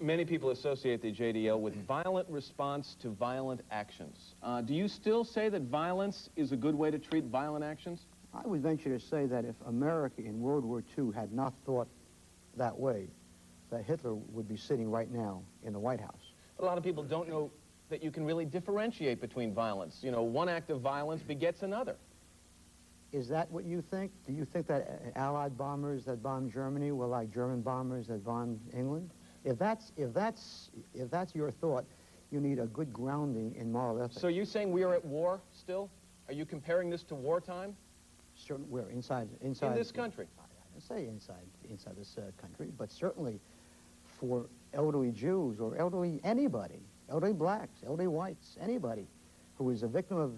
Many people associate the JDL with violent response to violent actions. Do you still say that violence is a good way to treat violent actions? I would venture to say that if America in World War II had not thought that way, that Hitler would be sitting right now in the White House. A lot of people don't know that you can really differentiate between violence. You know, one act of violence begets another. Is that what you think? Do you think that Allied bombers that bombed Germany were like German bombers that bombed England? If that's your thought, you need a good grounding in moral ethics. So you're saying we are at war still? Are you comparing this to wartime? Certainly, we're inside in this country. I didn't say inside this country, but certainly for elderly Jews or elderly anybody, elderly blacks, elderly whites, anybody who is a victim of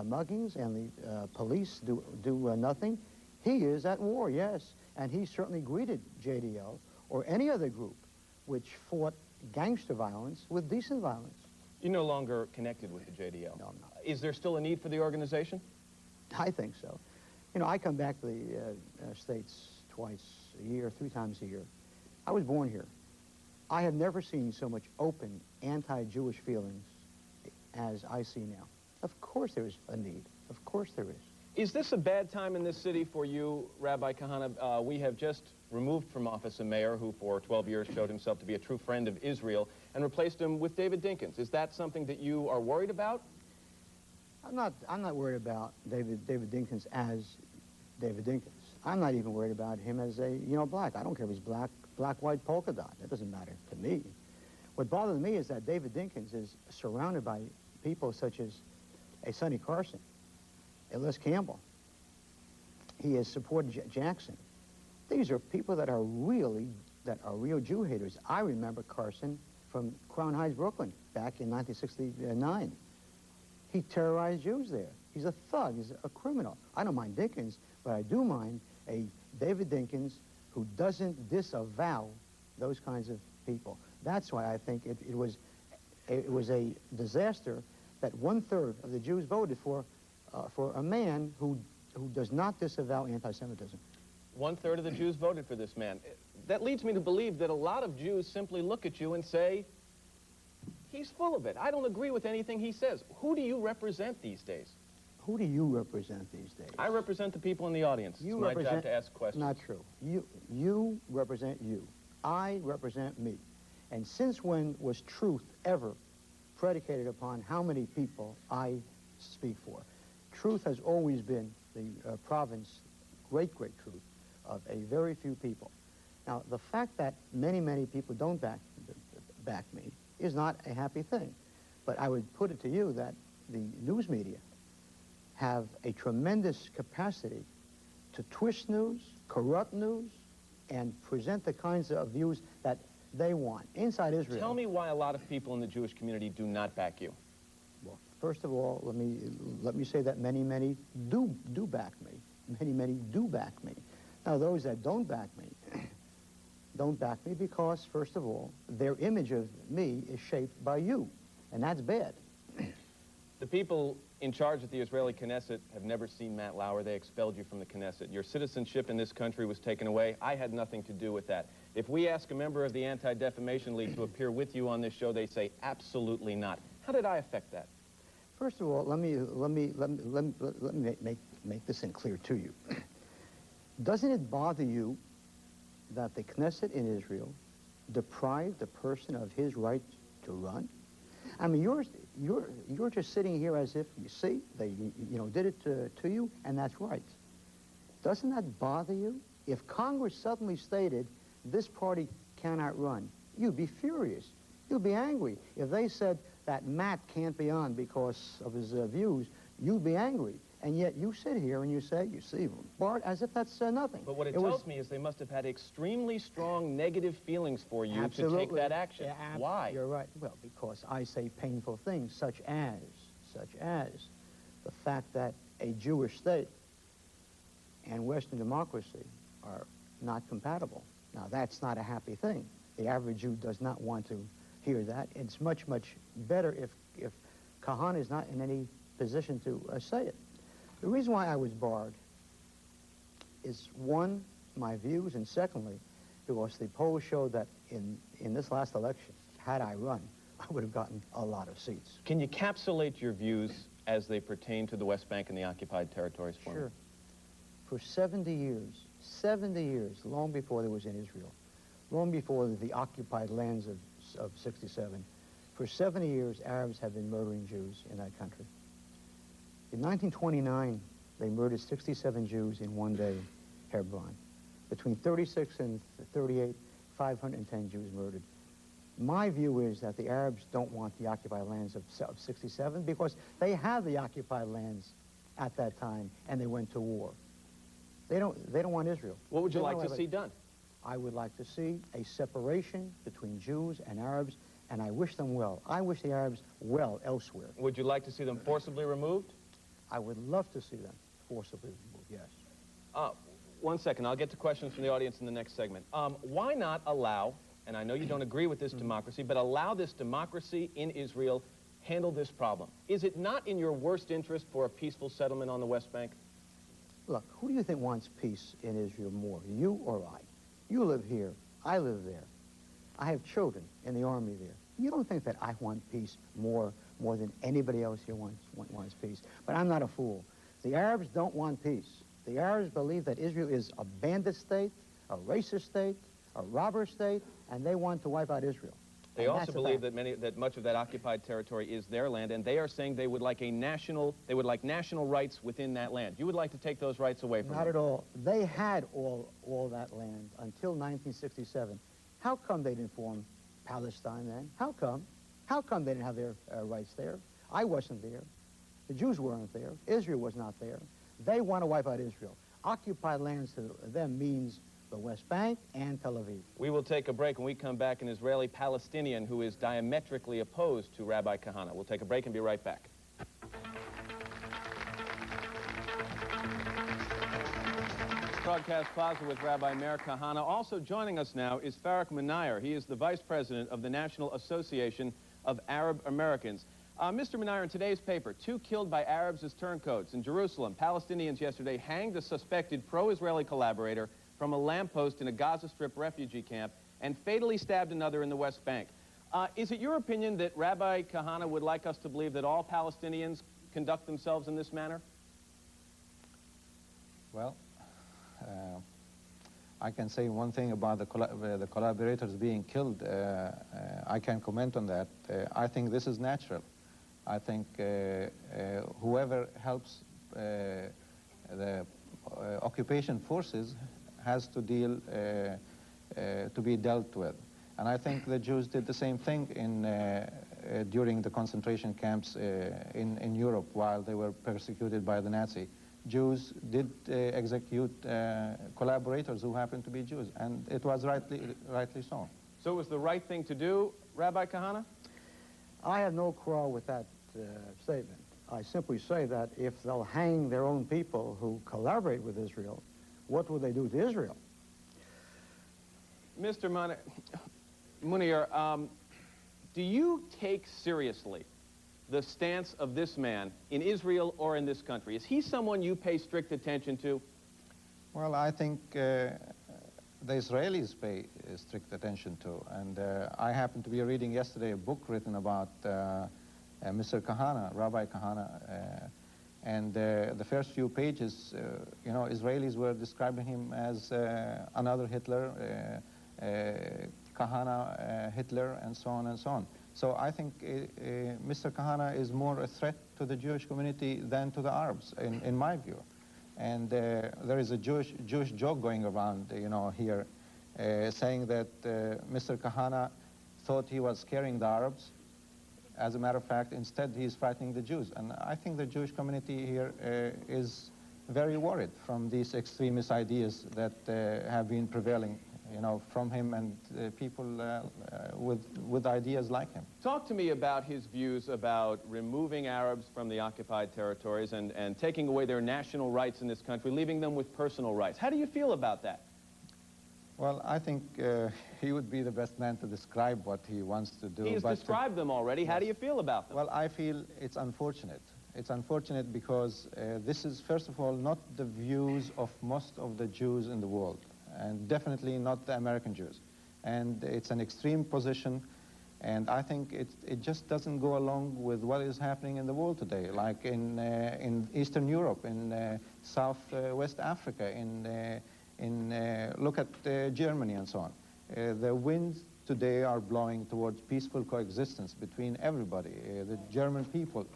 muggings and the police do nothing, he is at war, yes, and he certainly greeted JDL or any other group which fought gangster violence with decent violence. You're no longer connected with the JDL? No, I'm not. Is there still a need for the organization? I think so. You know, I come back to the States twice a year, 3 times a year. I was born here. I have never seen so much open anti-Jewish feelings as I see now. Of course there is a need. Of course there is. Is this a bad time in this city for you, Rabbi Kahane? We have just removed from office a mayor who for 12 years showed himself to be a true friend of Israel and replaced him with David Dinkins. Is that something that you are worried about? I'm not worried about David Dinkins as David Dinkins. I'm not even worried about him as a, black. I don't care if he's black, white, polka dot. That doesn't matter to me. What bothers me is that David Dinkins is surrounded by people such as a Sonny Carson, a Les Campbell. He has supported Jackson. These are people that are real Jew haters. I remember Carson from Crown Heights, Brooklyn, back in 1969. He terrorized Jews there. He's a thug. He's a criminal. I don't mind Dinkins, but I do mind a David Dinkins who doesn't disavow those kinds of people. That's why I think it was a disaster that 1/3 of the Jews voted for a man who does not disavow anti-Semitism. 1/3 of the Jews voted for this man. That leads me to believe that a lot of Jews simply look at you and say, he's full of it. I don't agree with anything he says. Who do you represent these days? Who do you represent these days? I represent the people in the audience. It's my job to ask questions. Not true. You represent you. I represent me. And since when was truth ever predicated upon how many people I speak for? Truth has always been the province, great truth, of a very few people. Now, the fact that many people don't back me is not a happy thing. But I would put it to you that the news media have a tremendous capacity to twist news, corrupt news, and present the kinds of views that they want inside Israel. Tell me why a lot of people in the Jewish community do not back you. Well, first of all, let me say that many do back me. Many do back me. Now, those that don't back me because, first of all, their image of me is shaped by you, and that's bad. The people in charge at the Israeli Knesset have never seen Matt Lauer. They expelled you from the Knesset. Your citizenship in this country was taken away. I had nothing to do with that. If we ask a member of the Anti-Defamation League to appear with you on this show, they say absolutely not. How did I affect that? First of all, let me make this clear to you. Doesn't it bother you that the Knesset in Israel deprived the person of his right to run? I mean, you're just sitting here as if, you see, they did it to you, and that's right. Doesn't that bother you? If Congress suddenly stated this party cannot run, you'd be furious. You'd be angry. If they said that Matt can't be on because of his views, you'd be angry. And yet you sit here and you say, you see, Bart, as if that's nothing. But what it tells me is they must have had extremely strong negative feelings for you Absolutely. To take that action. Yeah, Why? You're right. Well, because I say painful things such as the fact that a Jewish state and Western democracy are not compatible. Now, that's not a happy thing. The average Jew does not want to hear that. It's much better if Kahane is not in any position to say it. The reason why I was barred is, one, my views, and secondly, because the polls show that in this last election, had I run, I would have gotten a lot of seats. Can you capsulate your views as they pertain to the West Bank and the occupied territories for me? Sure. For 70 years, long before there was in Israel, long before the occupied lands of 67, for 70 years, Arabs have been murdering Jews in that country. In 1929, they murdered 67 Jews in one day, Hebron. Between 36 and 38, 510 Jews murdered. My view is that the Arabs don't want the occupied lands of 67 because they have the occupied lands at that time, and they went to war. They don't want Israel. What would you like to see done? I would like to see a separation between Jews and Arabs, and I wish them well. I wish the Arabs well elsewhere. Would you like to see them forcibly removed? I would love to see them forcibly removed, yes. 1 second, I'll get to questions from the audience in the next segment. Why not allow, and I know you don't agree with this democracy, but allow this democracy in Israel handle this problem? Is it not in your worst interest for a peaceful settlement on the West Bank? Look, who do you think wants peace in Israel more, you or I? You live here, I live there. I have children in the army there. You don't think that I want peace more than anybody else here wants peace. But I'm not a fool. The Arabs don't want peace. The Arabs believe that Israel is a bandit state, a racist state, a robber state, and they want to wipe out Israel. They also believe that much of that occupied territory is their land, and they are saying they would like national rights within that land. You would like to take those rights away from them? Not at all. They had all that land until 1967. How come they didn't form Palestine then? How come? How come they didn't have their rights there? I wasn't there. The Jews weren't there. Israel was not there. They want to wipe out Israel. Occupied lands to them means the West Bank and Tel Aviv. We will take a break. When we come back, an Israeli Palestinian who is diametrically opposed to Rabbi Kahane. We'll take a break and be right back. Broadcast Plaza with Rabbi Meir Kahane. Also joining us now is Meir. He is the Vice President of the National Association of Arab Americans. Mr. Meir, in today's paper, 2 killed by Arabs as turncoats. In Jerusalem, Palestinians yesterday hanged a suspected pro-Israeli collaborator from a lamppost in a Gaza Strip refugee camp and fatally stabbed another in the West Bank. Is it your opinion that Rabbi Kahane would like us to believe that all Palestinians conduct themselves in this manner? Well, I can say one thing about the collaborators being killed. I can comment on that. I think this is natural. I think whoever helps the occupation forces has to be dealt with. And I think the Jews did the same thing during the concentration camps in Europe while they were persecuted by the Nazi. Jews did execute collaborators who happened to be Jews, and it was rightly so. So it was the right thing to do, Rabbi Kahane? I have no quarrel with that statement. I simply say that if they'll hang their own people who collaborate with Israel, what will they do to Israel? Mr. Meir, do you take seriously the stance of this man in Israel or in this country? Is he someone you pay strict attention to? Well, I think the Israelis pay strict attention to. And I happened to be reading yesterday a book written about Mr. Kahane, Rabbi Kahane, and the first few pages, you know, Israelis were describing him as another Hitler, Kahane Hitler, and so on and so on. So I think Mr. Kahane is more a threat to the Jewish community than to the Arabs, in my view. And there is a Jewish joke going around, you know, here, saying that Mr. Kahane thought he was scaring the Arabs. As a matter of fact, instead, he's frightening the Jews. And I think the Jewish community here is very worried from these extremist ideas that have been prevailing, you know, from him and people with ideas like him. Talk to me about his views about removing Arabs from the occupied territories and taking away their national rights in this country, leaving them with personal rights. How do you feel about that? Well, I think he would be the best man to describe what he wants to do. He has described them already. Yes. How do you feel about them? Well, I feel it's unfortunate. It's unfortunate because this is, first of all, not the views of most of the Jews in the world. and definitely not the American Jews. And it's an extreme position, and I think it just doesn't go along with what is happening in the world today, like in Eastern Europe, in Southwest Africa, look at Germany and so on. The winds today are blowing towards peaceful coexistence between everybody, the German people,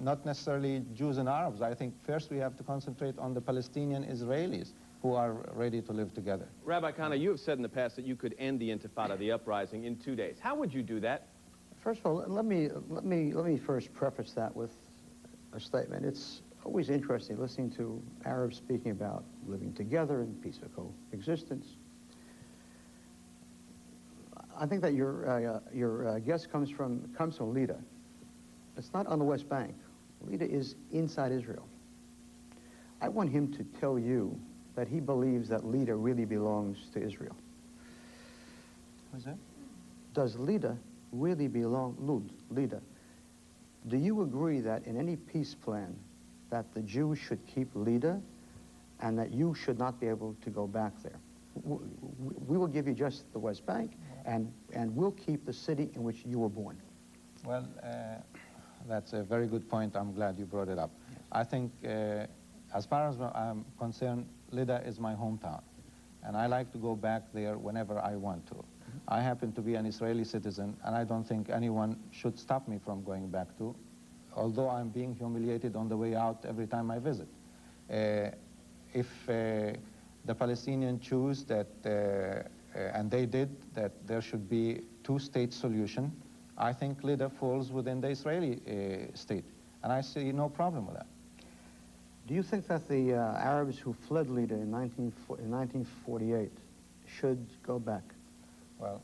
not necessarily Jews and Arabs. I think first we have to concentrate on the Palestinian Israelis who are ready to live together. Rabbi Kahane, you have said in the past that you could end the Intifada, the uprising, in 2 days. How would you do that? First of all, let me first preface that with a statement. It's always interesting listening to Arabs speaking about living together in peaceful coexistence. I think that your guest comes from Lida. It's not on the West Bank. Lida is inside Israel. I want him to tell you that he believes that Lida really belongs to Israel. Who's that? Does Lida really belong, Lida? Do you agree that in any peace plan that the Jews should keep Lida and that you should not be able to go back there? We will give you just the West Bank, and we'll keep the city in which you were born. Well, that's a very good point. I'm glad you brought it up. Yes. I think, as far as I'm concerned, Lida is my hometown, and I like to go back there whenever I want to. Mm-hmm. I happen to be an Israeli citizen, and I don't think anyone should stop me from going back to, although I'm being humiliated on the way out every time I visit. If the Palestinians choose that, and they did, that there should be two-state solution, I think Lida falls within the Israeli state, and I see no problem with that. Do you think that the Arabs who fled Lida in 1948 should go back? Well,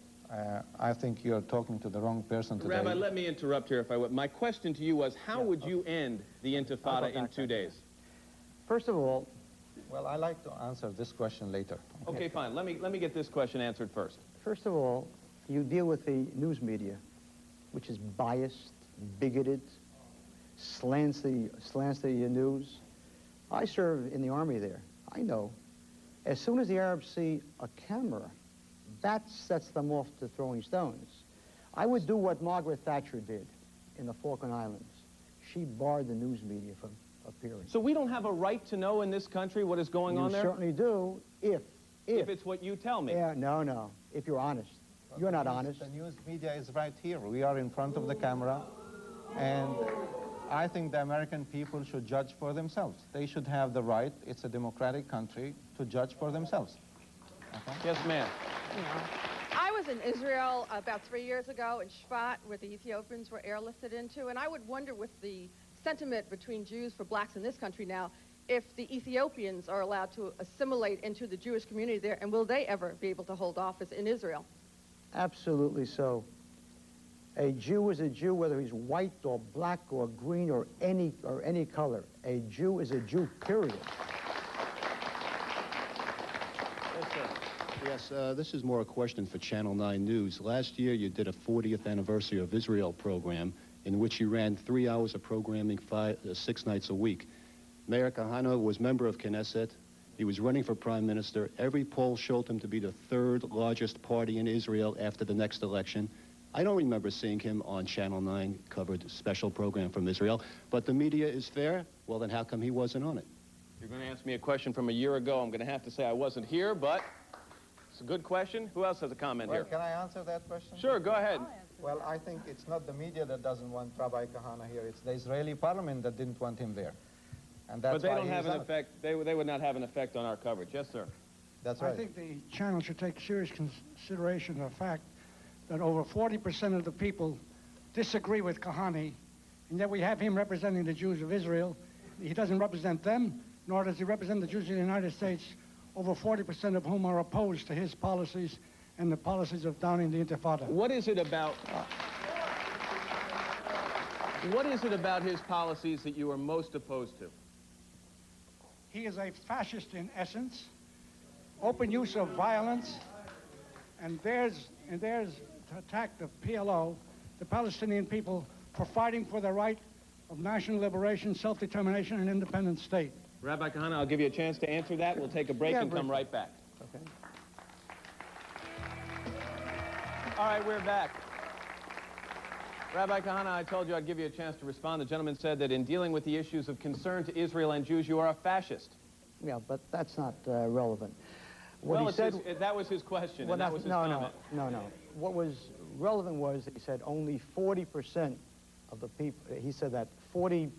I think you're talking to the wrong person today. Rabbi, let me interrupt here if I would. My question to you was, how would you end the Intifada in 2 days? First of all, well, I like to answer this question later. Okay, fine. Let me get this question answered first. First of all, you deal with the news media, which is biased, bigoted, slants the news. I serve in the army there. I know. As soon as the Arabs see a camera, that sets them off to throwing stones. I would do what Margaret Thatcher did in the Falkland Islands. She barred the news media from appearing. So we don't have a right to know in this country what is going on there? You certainly do, if it's what you tell me. Yeah, no. If you're honest. Well, you're not honest. The news media is right here. We are in front of the camera, and I think the American people should judge for themselves. They should have the right, it's a democratic country, to judge for themselves. Okay? Yes, ma'am. I was in Israel about 3 years ago in Shvat, where the Ethiopians were airlifted into, and I would wonder, with the sentiment between Jews for blacks in this country now, if the Ethiopians are allowed to assimilate into the Jewish community there, and will they ever be able to hold office in Israel? Absolutely so. A Jew is a Jew, whether he's white or black or green or any color. A Jew is a Jew, period. Yes, this is more a question for Channel 9 News. Last year, you did a 40th anniversary of Israel program in which you ran 3 hours of programming 6 nights a week. Meir Kahane was member of Knesset. He was running for prime minister. Every poll showed him to be the third largest party in Israel after the next election. I don't remember seeing him on Channel 9 covered special program from Israel, but the media is fair. Well, then how come he wasn't on it? You're going to ask me a question from a year ago. I'm going to have to say I wasn't here, but it's a good question. Who else has a comment here? Can I answer that question? Sure, go ahead. Well, I think it's not the media that doesn't want Rabbi Kahane here. It's the Israeli parliament that didn't want him there. And that's but they why don't have he's an out. effect. They would not have an effect on our coverage. Yes, sir. That's right. I think the channel should take serious consideration of the fact that over 40% of the people disagree with Kahane, and yet we have him representing the Jews of Israel. He doesn't represent them, nor does he represent the Jews of the United States, over 40% of whom are opposed to his policies and the policies of downing the Intifada. What is it about his policies that you are most opposed to? He is a fascist in essence, open use of violence, and dares to attack the PLO, the Palestinian people, for fighting for the right of national liberation, self-determination, and independent state. Rabbi Kahane, I'll give you a chance to answer that. We'll take a break and come right back. Okay. All right, we're back. Rabbi Kahane, I told you I'd give you a chance to respond. The gentleman said that in dealing with the issues of concern to Israel and Jews, you are a fascist. Yeah, but that's not relevant. What Well, he said, that was his question, well, and that was his no, comment. no. What was relevant was that he said only 40% of the people, he said that 40%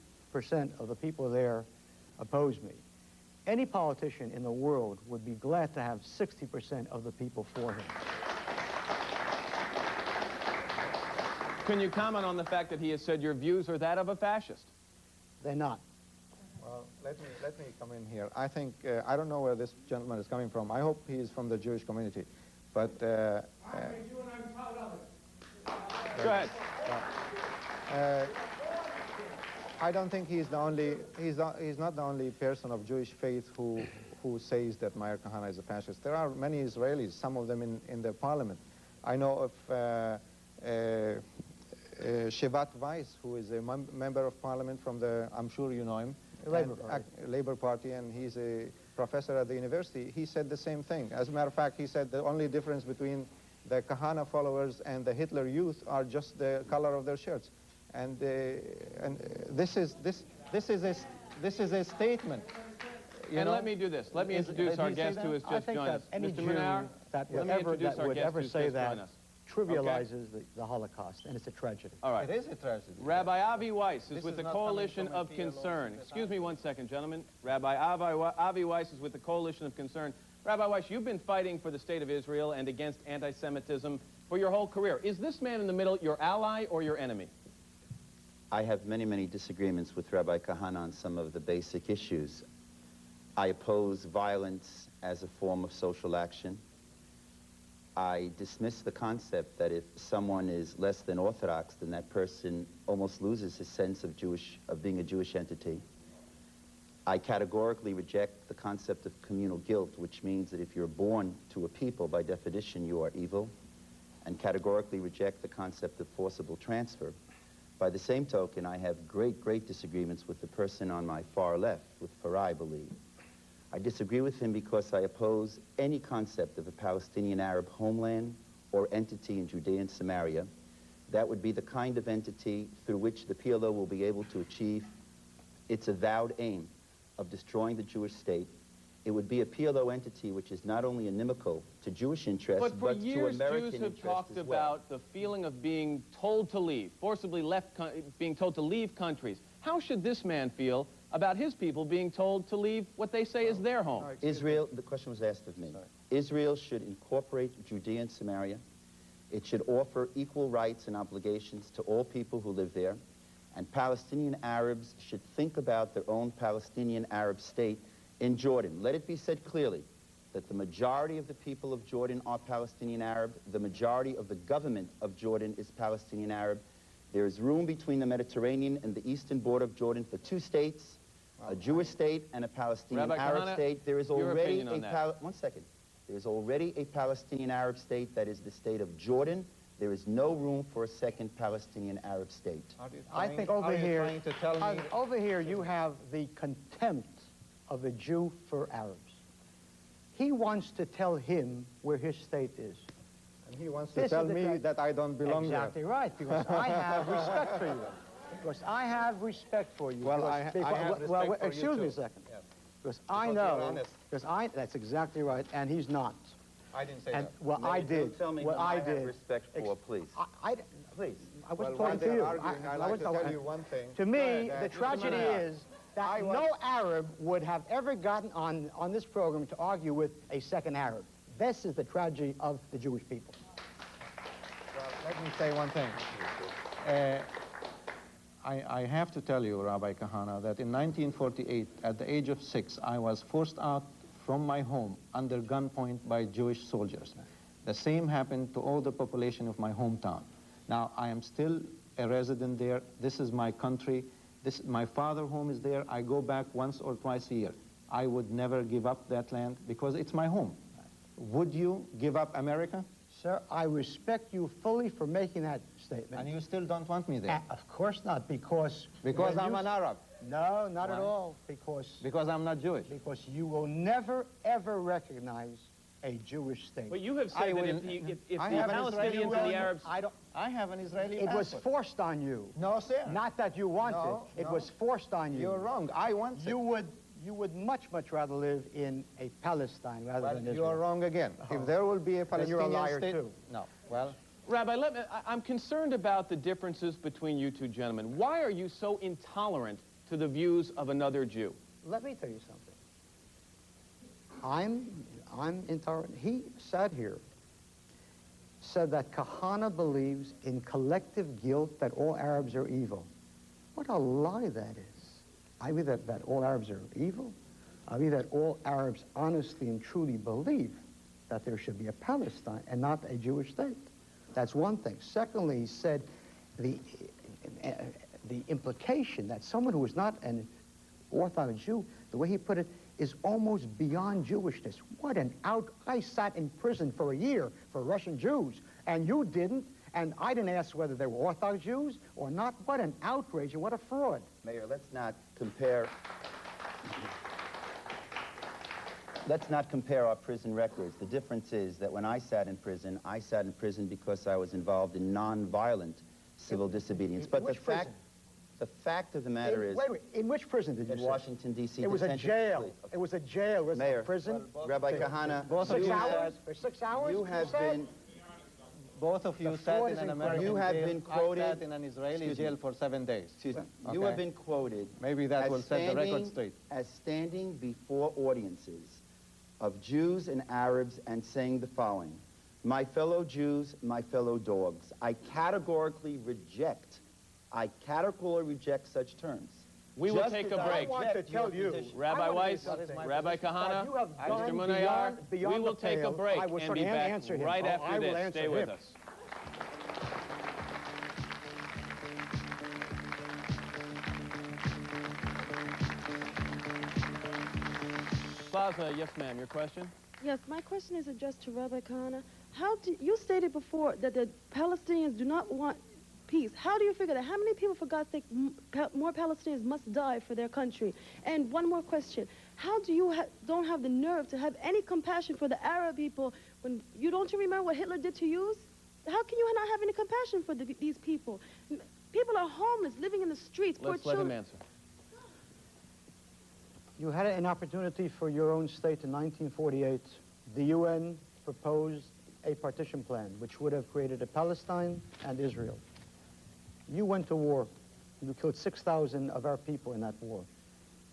of the people there oppose me. Any politician in the world would be glad to have 60% of the people for him. Can you comment on the fact that he has said your views are that of a fascist? They're not. Well, let me come in here. I think, I don't know where this gentleman is coming from. I hope he is from the Jewish community. But, I'm a Jew and I'm proud of it. Go ahead. I don't think he's not the only person of Jewish faith who says that Meir Kahane is a fascist. There are many Israelis, some of them in the parliament. I know of Weiss, who is a member of parliament from the, I'm sure you know him, Labor Party, and he's a professor at the university. He said the same thing. As a matter of fact, he said the only difference between the Kahane followers and the Hitler youth are just the color of their shirts. And this is a statement. And let me do this. Let me introduce our guest who has just joined us. Any Mr. Jew Meir, that let would me introduce our would guest ever who's say just that joined us. trivializes the Holocaust, and it's a tragedy. All right. It is a tragedy. Rabbi Weiss is This with is the not coming Coalition from a of PLO Concern. in the Excuse me one second, gentlemen. Rabbi Weiss is with the Coalition of Concern. Rabbi Weiss, you've been fighting for the state of Israel and against anti-Semitism for your whole career. Is this man in the middle your ally or your enemy? I have many, many disagreements with Rabbi Kahane on some of the basic issues. I oppose violence as a form of social action. I dismiss the concept that if someone is less than Orthodox, then that person almost loses his sense of being a Jewish entity. I categorically reject the concept of communal guilt, which means that if you're born to a people, by definition, you are evil, and categorically reject the concept of forcible transfer. By the same token, I have great disagreements with the person on my far left, with Farai, I believe. I disagree with him because I oppose any concept of a Palestinian Arab homeland or entity in Judea and Samaria. That would be the kind of entity through which the PLO will be able to achieve its avowed aim of destroying the Jewish state. It would be a PLO entity which is not only inimical to Jewish interests, But for years, to American Jews have interests talked as well. about the feeling of being told to leave, forcibly being told to leave countries. How should this man feel about his people being told to leave what they say is their home? Israel, the question was asked of me. Sorry. Israel should incorporate Judea and Samaria. It should offer equal rights and obligations to all people who live there. And Palestinian Arabs should think about their own Palestinian Arab state in Jordan. Let it be said clearly that the majority of the people of Jordan are Palestinian Arab. The majority of the government of Jordan is Palestinian Arab. There is room between the Mediterranean and the eastern border of Jordan for two states, a Jewish state and a Palestinian Rabbi Arab Kahane, state. There is your already opinion on that. one second. There is already a Palestinian Arab state that is the state of Jordan. There is no room for a second Palestinian Arab state. I think over here you have the contempt of the Jew for Arabs. He wants to tell him where his state is. And he wants to tell me that I don't belong there. Exactly right, because I have respect for you. Because I have respect for you. Well, because, I have respect well, for you excuse me too. a second. Yes. Because I Because know, you're honest. that's exactly right, and he's not. I didn't say And that. what May I you did, tell me what whom I have did. respect for, please. Please. I wasn't While talking to they're you. arguing, I'd like to tell you one thing. To me, That the tragedy is that no Arab would have ever gotten on this program to argue with a second Arab. This is the tragedy of the Jewish people. Well, let me say one thing. I have to tell you, Rabbi Kahane, that in 1948, at the age of 6, I was forced out from my home under gunpoint by Jewish soldiers. The same happened to all the population of my hometown. Now, I am still a resident there. This is my country. My father's home is there. I go back once or twice a year. I would never give up that land because it's my home. Would you give up America? Sir, I respect you fully for making that statement. And you still don't want me there? Of course not, because... Because when I'm you- an Arab. No, not at Why? all, because I'm not Jewish. you will never, ever recognize a Jewish state. But you have I said that will- if the I have an Israeli Palestinians and the woman. Arabs... I have an Israeli It was passport. forced on you. No, sir. Not that you wanted. No, It no. was forced on you. You're wrong. I want it. You would much rather live in a Palestine rather Well, than you Israel. are wrong again. If there will be a Then you're a Palestinian liar, state... too. No. Well, Rabbi, I'm concerned about the differences between you two gentlemen. Why are you so intolerant to the views of another Jew? Let me tell you something. I'm intolerant. He sat here, said that Kahane believes in collective guilt, that all Arabs are evil. What a lie that is. I believe that all Arabs are evil. I believe that all Arabs honestly and truly believe that there should be a Palestine and not a Jewish state. That's one thing. Secondly, he said the implication that someone who is not an Orthodox Jew, the way he put it, is almost beyond Jewishness. What an I sat in prison for a year for Russian Jews, and you didn't, and I didn't ask whether they were Orthodox Jews or not. What an outrage and what a fraud. Mayor, let's not compare our prison records. The difference is that when I sat in prison because I was involved in non-violent civil disobedience. But the fact of the matter is... Wait, in which prison did you in say? Washington, D.C. It was a detention jail. facility. It was a jail. It was Mayor, a prison. Rabbi Kahane, For 6 you hours? have- For 6 hours? You have said? been... both of you The sat fraud in is an incredible. American You have jail. been quoted- I sat in an Israeli Excuse me. jail for 7 days. Excuse me. Okay. You have been quoted Maybe that as will set the record standing- straight. as standing before audiences of Jews and Arabs and saying the following: my fellow Jews, my fellow dogs, I categorically reject such terms. We will Just take as a I break. I want to reject tell your you, position. Rabbi I want to Weiss, tell you something. Rabbi That Kahane, you have Mr. gone Munayar, beyond we will the take a pale. break I will and be certainly back answer him. right I after will this. answer Stay with him. us. Plaza, yes ma'am, your question? Yes, my question is addressed to Rabbi Kahane. You stated before that the Palestinians do not want peace. How do you figure that? How many people, for God's sake, more Palestinians must die for their country? And one more question. How do you don't have the nerve to have any compassion for the Arab people when you remember what Hitler did to you? How can you not have any compassion for these people? People are homeless, living in the streets, poor Let's let children. him answer. You had an opportunity for your own state in 1948. The UN proposed a partition plan, which would have created a Palestine and Israel. You went to war. You killed 6,000 of our people in that war.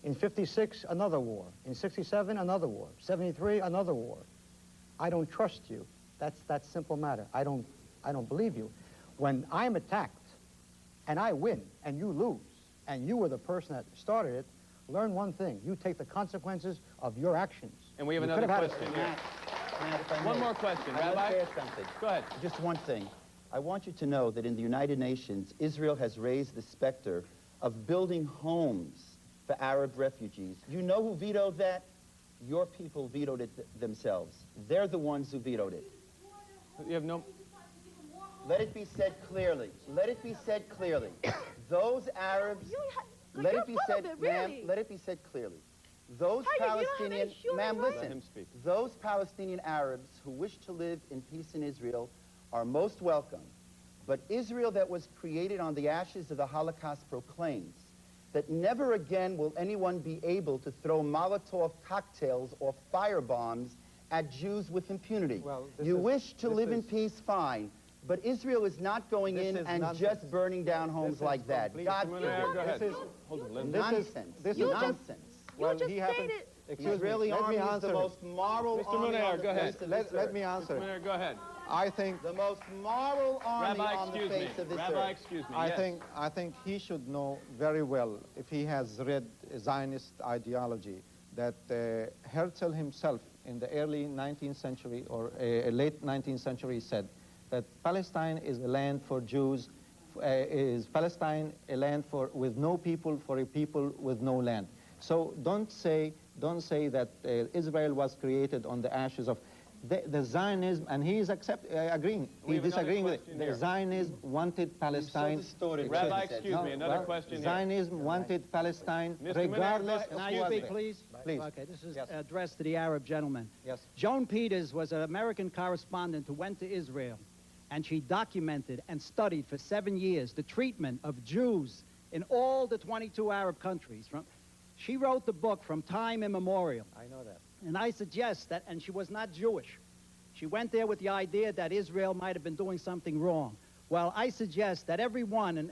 In 56, another war. In 67, another war. 73, another war. I don't trust you. That's that simple matter. I don't believe you. When I'm attacked and I win and you lose and you were the person that started it, learn one thing. You take the consequences of your actions. And we have You another could have had question. Matt, if I One may, more question. I'd like Rabbi? to add something. Go ahead. Just one thing. I want you to know that in the United Nations, Israel has raised the specter of building homes for Arab refugees. You know who vetoed that? Your people vetoed it themselves. They're the ones who vetoed it. You have no... Let it be said clearly. Let it be said clearly. Those Arabs... Let it be said, ma'am, let it be said clearly. Those Palestinian... Ma'am, Let listen. him speak. Those Palestinian Arabs who wish to live in peace in Israel are most welcome. But Israel that was created on the ashes of the Holocaust proclaims that never again will anyone be able to throw Molotov cocktails or firebombs at Jews with impunity. Well, you wish to live in peace, fine. But Israel is not going in and just burning down homes like that. God Go ahead. Hold on, let him... nonsense. You just- Nonsense. Well, just he happened... stated- Excuse Israeli me, let me army is answer the it. most moral Mr. army Munayar, on the go ahead. face of this Let earth. me answer it. Munayar, go ahead. I think... The most moral army Rabbi, on the excuse me. face of this Rabbi, earth. excuse me. I Yes. think he should know very well, if he has read Zionist ideology, that Herzl himself in the early 19th century or late 19th century said that Palestine is a land for Jews, is Palestine a land with no people, for a people with no land. So don't say that Israel was created on the ashes of... The Zionism, and he is agreeing, We he have another disagreeing with it. question The here. Zionism wanted Palestine. Rabbi, excuse me, another question here. Zionism wanted Palestine Mr. regardless Meir, of Can I who was speak, there. please? Please. Okay, this is Yes. addressed to the Arab gentleman. Yes. Joan Peters was an American correspondent who went to Israel, and she documented and studied for 7 years the treatment of Jews in all the 22 Arab countries. She wrote the book From Time Immemorial. I know that. And I suggest that, and she was not Jewish. She went there with the idea that Israel might have been doing something wrong. Well, I suggest that everyone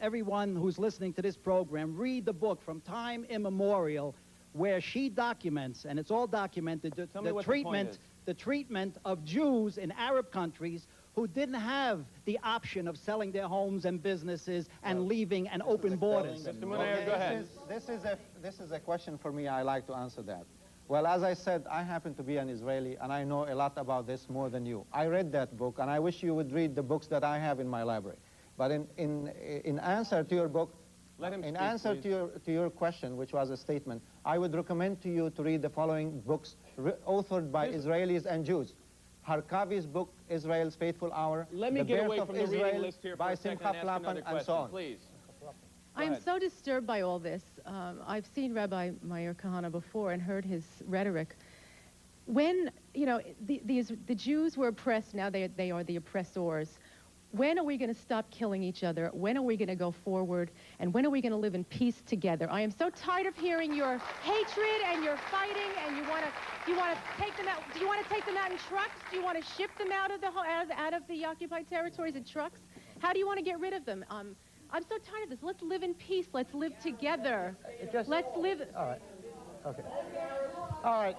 who's listening to this program read the book From Time Immemorial, where she documents, and it's all documented, Tell me what the point is. the treatment of Jews in Arab countries who didn't have the option of selling their homes and businesses and leaving and open borders. Mr. Meir, go ahead. This is a question for me. I like to answer that. Well, as I said, I happen to be an Israeli, and I know a lot about this more than you. I read that book, and I wish you would read the books that I have in my library. But in answer to your book, Let him in speak, answer please. to your question, which was a statement, I would recommend to you to read the following books authored by Israelis and Jews. Harkavi's book, Israel's Faithful Hour, Let me The get Birth away of from the Israel reading list here for by a second Simcha and ask another Flapan, and so question, on. please. I am ahead. so disturbed by all this. I've seen Rabbi Meir Kahane before and heard his rhetoric. When, you know, the Jews were oppressed, now they are the oppressors. When are we going to stop killing each other? When are we going to go forward? And when are we going to live in peace together? I am so tired of hearing your hatred and your fighting, and you want to take them out. Do you want to take them out in trucks? Do you want to ship them out of the occupied territories in trucks? How do you want to get rid of them? I'm so tired of this. Let's live in peace. Let's live together. Let's live. All right. Okay. All right.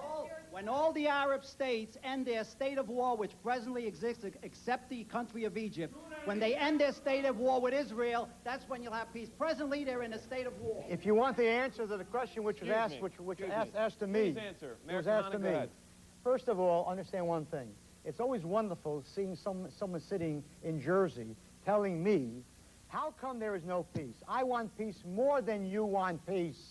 When all the Arab states end their state of war, which presently exists except the country of Egypt, when they end their state of war with Israel, that's when you'll have peace. Presently, they're in a state of war. If you want the answer to the question which was asked, which was asked to me, Please answer. it was Meir asked to Kahane, me. go ahead. First of all, understand one thing. It's always wonderful seeing someone sitting in Jersey telling me, how come there is no peace? I want peace more than you want peace.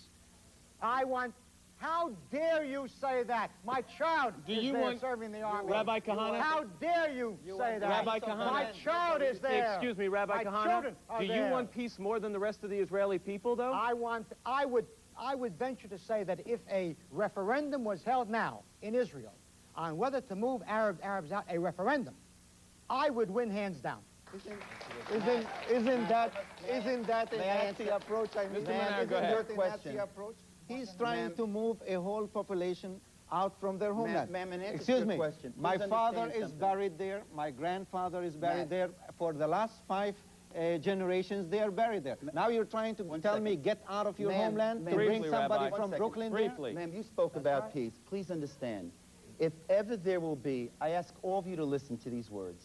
How dare you say that? My child is there serving the army. Rabbi Kahane? How dare you say that? Rabbi Kahane? My child is there. Excuse me, Rabbi My Kahane. children are Do you there. want peace more than the rest of the Israeli people, though? I would venture to say that if a referendum was held now in Israel on whether to move Arabs out, a referendum, I would win hands down. Isn't that a Nazi approach? I mean, Mr. Meir, go isn't ahead. that a Nazi approach? He's trying to move a whole population out from their homeland. ma'am, an answer to Excuse your me. question. My Please father understand is something. buried there. My grandfather is buried Matt. there. For the last 5 generations, they are buried there. Now you're trying to tell me get out of your Ma'am, homeland to ma'am. bring Briefly, somebody Rabbi. from 1 second. Brooklyn there? Briefly. Ma'am, you spoke about peace. Please understand. If ever there will be, I ask all of you to listen to these words.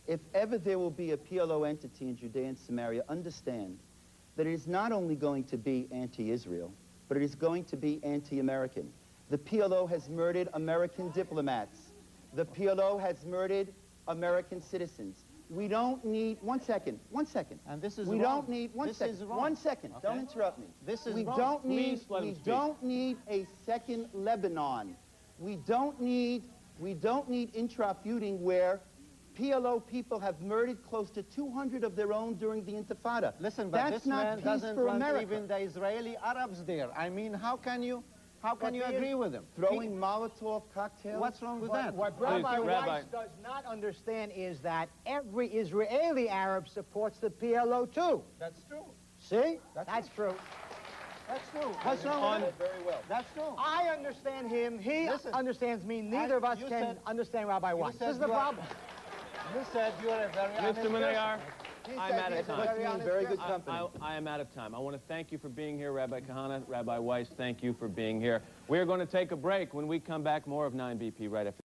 If ever there will be a PLO entity in Judea and Samaria, understand that it is not only going to be anti-Israel, but it is going to be anti-American. The PLO has murdered American diplomats. The PLO has murdered American citizens. We don't need, one second. And this is we wrong. don't need, This is wrong. 1 second, Okay. don't interrupt me. This is we wrong. don't need, Please let him we speak. don't need a second Lebanon. We don't need intra-feuding where PLO people have murdered close to 200 of their own during the Intifada. Listen, but that's this not man peace doesn't for want America. even the Israeli Arabs there. I mean, how can you agree with him? Throwing Molotov cocktails. What's wrong with that? What Please, Rabbi Rabbi. Weiss does not understand is that every Israeli Arab supports the PLO too. That's true. See? That's true. That's true. What's wrong with it? Very well. That's true. I understand him. He Listen, understands me. Neither of us you can said- understand Rabbi Weiss. said This is the you are- problem. You said you're a very honest Mr. Meir, person. He I'm said out of he's a time. Puts me in honest very good person. company. I am out of time. I want to thank you for being here, Rabbi Kahane. Rabbi Weiss, thank you for being here. We are going to take a break. When we come back, more of 9BP right after